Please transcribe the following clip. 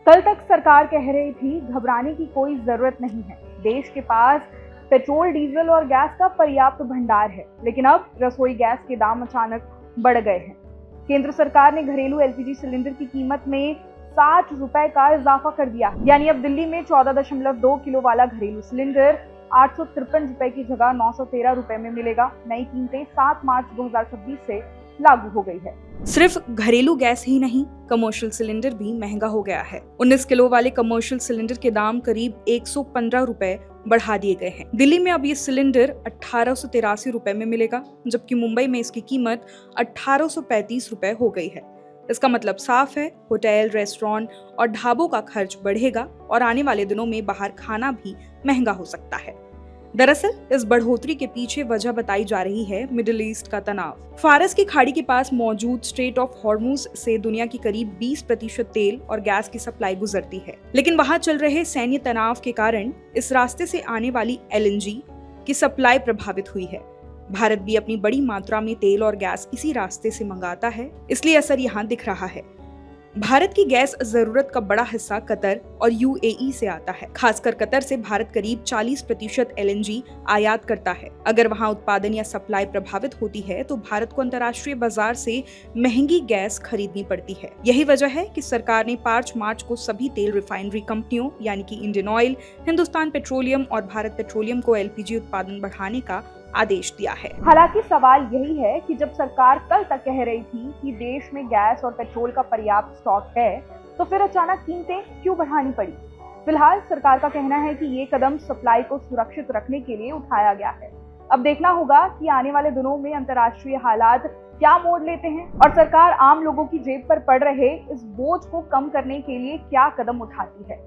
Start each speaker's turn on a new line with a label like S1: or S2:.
S1: कल तक सरकार कह रही थी घबराने की कोई जरूरत नहीं है, देश के पास पेट्रोल, डीजल और गैस का पर्याप्त भंडार है। लेकिन अब रसोई गैस के दाम अचानक बढ़ गए हैं। केंद्र सरकार ने घरेलू एलपीजी सिलेंडर की कीमत में 60 रुपए का इजाफा कर दिया। यानी अब दिल्ली में 14.2 किलो वाला घरेलू सिलेंडर 853 रुपए की जगह 913 रुपए में मिलेगा। नई कीमतें 7 मार्च 2026 से लागू हो गई है।
S2: सिर्फ घरेलू गैस ही नहीं, कमर्शियल सिलेंडर भी महंगा हो गया है। 19 किलो वाले कमर्शियल सिलेंडर के दाम करीब 115 रुपए बढ़ा दिए गए हैं। दिल्ली में अब ये सिलेंडर 1883 रुपए में मिलेगा, जबकि मुंबई में इसकी कीमत 1835 रुपए हो गई है। इसका मतलब साफ है, होटल, रेस्टोरेंट और ढाबों का खर्च बढ़ेगा और आने वाले दिनों में बाहर खाना भी महंगा हो सकता है। दरअसल इस बढ़ोतरी के पीछे वजह बताई जा रही है मिडिल ईस्ट का तनाव। फारस की खाड़ी के पास मौजूद स्ट्रेट ऑफ हॉर्मुज से दुनिया की करीब 20% तेल और गैस की सप्लाई गुजरती है। लेकिन वहां चल रहे सैन्य तनाव के कारण इस रास्ते से आने वाली एलएनजी की सप्लाई प्रभावित हुई है। भारत भी अपनी बड़ी मात्रा में तेल और गैस इसी रास्ते से मंगाता है, इसलिए असर यहाँ दिख रहा है। भारत की गैस जरूरत का बड़ा हिस्सा कतर और यूएई से आता है। खासकर कतर से भारत करीब 40% एलएनजी आयात करता है। अगर वहां उत्पादन या सप्लाई प्रभावित होती है तो भारत को अंतर्राष्ट्रीय बाजार से महंगी गैस खरीदनी पड़ती है। यही वजह है कि सरकार ने 5 मार्च को सभी तेल रिफाइनरी कंपनियों यानी कि इंडियन ऑयल, हिंदुस्तान पेट्रोलियम और भारत पेट्रोलियम को एलपीजी उत्पादन बढ़ाने का आदेश दिया है।
S1: हालांकि सवाल यही है कि जब सरकार कल तक कह रही थी कि देश में गैस और पेट्रोल का पर्याप्त स्टॉक है, तो फिर अचानक कीमतें क्यों बढ़ानी पड़ी? फिलहाल सरकार का कहना है कि ये कदम सप्लाई को सुरक्षित रखने के लिए उठाया गया है। अब देखना होगा कि आने वाले दिनों में अंतर्राष्ट्रीय हालात क्या मोड़ लेते हैं और सरकार आम लोगों की जेब पर पड़ रहे इस बोझ को कम करने के लिए क्या कदम उठाती है।